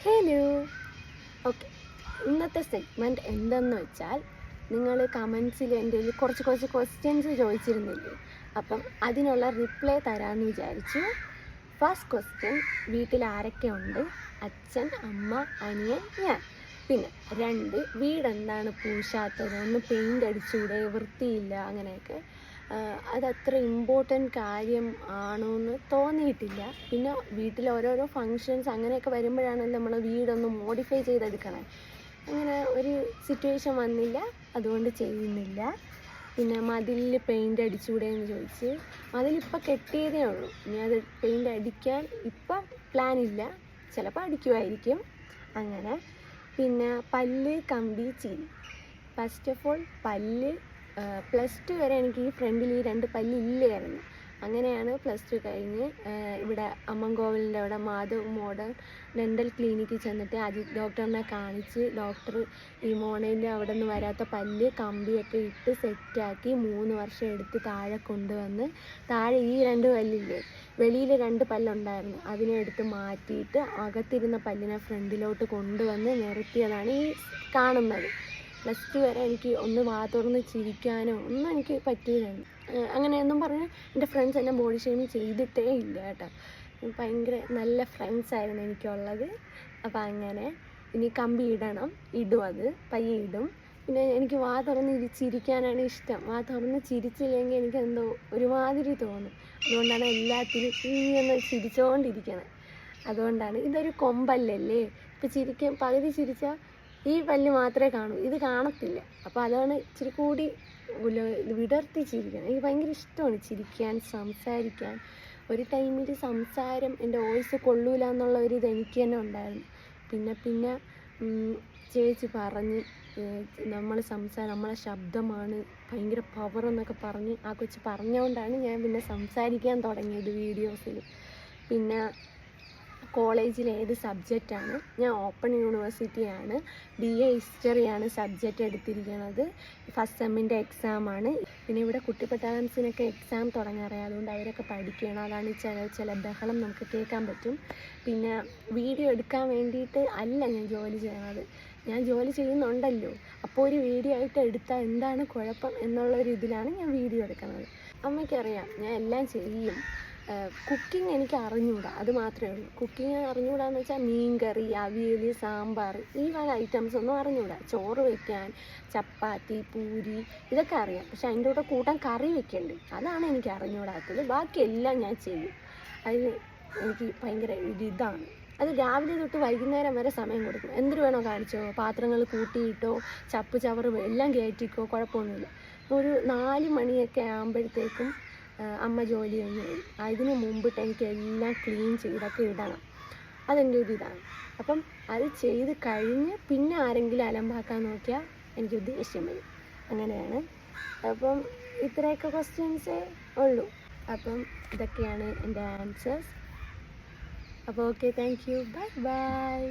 Hello. Okay, ഇന്നത്തെ segment എന്തെന്ന് വെച്ചാൽ, നിങ്ങൾ കമൻസിൽ എൻ്റെ കുറച്ച് ക്വസ്റ്റ്യൻസ് ചോദിച്ചിരുന്നില്ലേ, അപ്പം അതിനുള്ള റിപ്ലൈ തരാമെന്ന് വിചാരിച്ചു. ഫസ്റ്റ് ക്വസ്റ്റ്യൻ, വീട്ടിൽ ആരൊക്കെ ഉണ്ട്? അച്ഛൻ, അമ്മ, അനിയൻ, ഞാൻ. പിന്നെ 2, വീടെന്താണ് പൂശാത്തത്? ഒന്ന് പെയിൻ്റ് അടിച്ചുകൂടെ? വൃത്തിയില്ല, അങ്ങനെയൊക്കെ. അതത്ര ഇമ്പോർട്ടൻ്റ് കാര്യം ആണോ എന്ന് തോന്നിയിട്ടില്ല. പിന്നെ വീട്ടിൽ ഓരോരോ ഫങ്ഷൻസ് അങ്ങനെയൊക്കെ വരുമ്പോഴാണല്ലോ നമ്മൾ വീടൊന്ന് മോഡിഫൈ ചെയ്തെടുക്കണേ. അങ്ങനെ ഒരു സിറ്റുവേഷൻ വന്നില്ല, അതുകൊണ്ട് ചെയ്യുന്നില്ല. പിന്നെ മതിലിൽ പെയിൻ്റ് അടിച്ചുകൂടെ എന്ന് ചോദിച്ച്, മതിലിപ്പോൾ കെട്ടിയതേ ഉള്ളൂ. ഇനി അത് പെയിൻ്റ് അടിക്കാൻ ഇപ്പം പ്ലാനില്ല, ചിലപ്പോൾ അടിക്കുമായിരിക്കും. അങ്ങനെ. പിന്നെ പല്ല്, കമ്പി, ചിരി. ഫസ്റ്റ് ഓഫ് ഓൾ പല്ല്, +2 വരെ എനിക്ക് ഈ ഫ്രണ്ടിൽ ഈ 2 പല്ല് ഇല്ലായിരുന്നു. അങ്ങനെയാണ് +2 കഴിഞ്ഞ് ഇവിടെ അമ്മൻകോവിലിൻ്റെ അവിടെ മാധവ് മോഡേൺ ഡെൻ്റൽ ക്ലിനിക്കിൽ ചെന്നിട്ട് അജിത് ഡോക്ടറിനെ കാണിച്ച്, ഡോക്ടർ ഈ മോണേൻ്റെ അവിടെ നിന്ന് വരാത്ത പല്ല് കമ്പിയൊക്കെ ഇട്ട് സെറ്റാക്കി 3 വർഷം എടുത്ത് താഴെ കൊണ്ടുവന്ന്, താഴെ ഈ 2 പല്ലില്ലേ, വെളിയിൽ 2 പല്ലുണ്ടായിരുന്നു, അതിനെ എടുത്ത് മാറ്റിയിട്ട് അകത്തിരുന്ന പല്ലിനെ ഫ്രണ്ടിലോട്ട് കൊണ്ടുവന്ന് നിർത്തിയതാണ് ഈ കാണുന്നത്. +2 വരെ എനിക്ക് ഒന്ന് വാ തുറന്ന് ചിരിക്കാനോ ഒന്നും എനിക്ക് പറ്റിയില്ലായിരുന്നു. അങ്ങനെയൊന്നും പറഞ്ഞ് എൻ്റെ ഫ്രണ്ട്സ് എന്നെ ബോഡി ഷേമിങ് ചെയ്തിട്ടേ ഇല്ല കേട്ടോ. ഭയങ്കര നല്ല ഫ്രണ്ട്സായിരുന്നു എനിക്കുള്ളത്. അപ്പോൾ അങ്ങനെ. ഇനി കമ്പി ഇടണം, ഇടും, അത് പയ്യെ ഇടും. പിന്നെ എനിക്ക് വാ തുറന്ന് ചിരിക്കാനാണ് ഇഷ്ടം. വാ തുറന്ന് ചിരിച്ചില്ലെങ്കിൽ എനിക്ക് എന്തോ ഒരുമാതിരി തോന്നും. അതുകൊണ്ടാണ് എല്ലാത്തിലും ഒന്ന് ചിരിച്ചുകൊണ്ടിരിക്കുന്നത്. അതുകൊണ്ടാണ്. ഇതൊരു കൊമ്പല്ലല്ലേ, ഇപ്പോൾ പകുതി ചിരിച്ചാൽ ഈ പല്ല് മാത്രമേ കാണൂ, ഇത് കാണത്തില്ല. അപ്പോൾ അതാണ് ഇച്ചിരി കൂടി വിടർത്തി ചിരിക്കണം. എനിക്ക് ഭയങ്കര ഇഷ്ടമാണ് ചിരിക്കാൻ, സംസാരിക്കാൻ. ഒരു ടൈമിൽ സംസാരം എൻ്റെ വോയിസ് കൊള്ളൂല എന്നുള്ള ഒരു ഇത് എനിക്ക് തന്നെ ഉണ്ടായിരുന്നു. പിന്നെ ചേച്ചി പറഞ്ഞ് നമ്മളെ ശബ്ദമാണ് ഭയങ്കര പവർ എന്നൊക്കെ പറഞ്ഞ് ആ കൊച്ച് പറഞ്ഞുകൊണ്ടാണ് ഞാൻ പിന്നെ സംസാരിക്കാൻ തുടങ്ങിയത് വീഡിയോസിൽ. പിന്നെ കോളേജിൽ ഏത് സബ്ജക്റ്റാണ്? ഞാൻ ഓപ്പൺ യൂണിവേഴ്സിറ്റിയാണ്, BA ഹിസ്റ്ററിയാണ് സബ്ജക്റ്റ് എടുത്തിരിക്കുന്നത്. ഫസ്റ്റ് സെമ്മിൻ്റെ എക്സാമാണ്. പിന്നെ ഇവിടെ കുട്ടിപ്പട്ടാളൻസിനൊക്കെ എക്സാം തുടങ്ങാറായി, അതുകൊണ്ട് അവരൊക്കെ പഠിക്കണം. അതാണ് ചില ബഹളം നമുക്ക് കേൾക്കാൻ പറ്റും. പിന്നെ വീഡിയോ എടുക്കാൻ വേണ്ടിയിട്ട് അല്ല ഞാൻ ജോലി ചെയ്യണത്, ഞാൻ ജോലി ചെയ്യുന്നുണ്ടല്ലോ. അപ്പോൾ ഒരു വീഡിയോ ആയിട്ട് എടുത്താൽ എന്താണ് കുഴപ്പം എന്നുള്ളൊരു ഇതിലാണ് ഞാൻ വീഡിയോ എടുക്കുന്നത്. അമ്മയ്ക്കറിയാം ഞാൻ എല്ലാം ചെയ്യും. കുക്കിംഗ് എനിക്ക് അറിഞ്ഞൂടാ, അത് മാത്രമേ ഉള്ളൂ. കുക്കിംഗ് അറിഞ്ഞൂടാന്ന് വെച്ചാൽ മീൻകറി, അവിയൽ, സാമ്പാർ, ഈ വക ഐറ്റംസ് ഒന്നും അറിഞ്ഞൂടാ. ചോറ് വയ്ക്കാൻ, ചപ്പാത്തി, പൂരി, ഇതൊക്കെ അറിയാം. പക്ഷെ അതിൻ്റെ കൂടെ കൂട്ടാൻ കറി വെക്കണ്ടേ, അതാണ് എനിക്ക് അറിഞ്ഞൂടാത്തത്. ബാക്കിയെല്ലാം ഞാൻ ചെയ്യും. അതിന് എനിക്ക് ഭയങ്കര ഇതാണ്. അത് രാവിലെ തൊട്ട് വൈകുന്നേരം വരെ സമയം കൊടുക്കും. എന്തിനു വേണോ കാണിച്ചോ, പാത്രങ്ങൾ കൂട്ടിയിട്ടോ, ചവറ് എല്ലാം കയറ്റിക്കോ, കുഴപ്പമൊന്നുമില്ല. ഒരു 4 മണിയൊക്കെ ആകുമ്പോഴത്തേക്കും അമ്മ ജോലി കഴിഞ്ഞ് വരും. അതിന് മുമ്പിട്ട് എനിക്ക് എല്ലാം ക്ലീൻ ചെയ്തൊക്കെ ഇടണം. അതെൻ്റെ ഒരു ഇതാണ്. അപ്പം അത് ചെയ്ത് കഴിഞ്ഞ് പിന്നെ ആരെങ്കിലും അലമ്പാക്കാൻ നോക്കിയാൽ എനിക്ക് ദേഷ്യം വരും. അങ്ങനെയാണ്. അപ്പം ഇത്രയൊക്കെ ക്വസ്റ്റ്യൻസേ ഉള്ളൂ. അപ്പം ഇതൊക്കെയാണ് എൻ്റെ ആൻസേഴ്സ്. അപ്പോൾ okay, thank you, bye bye.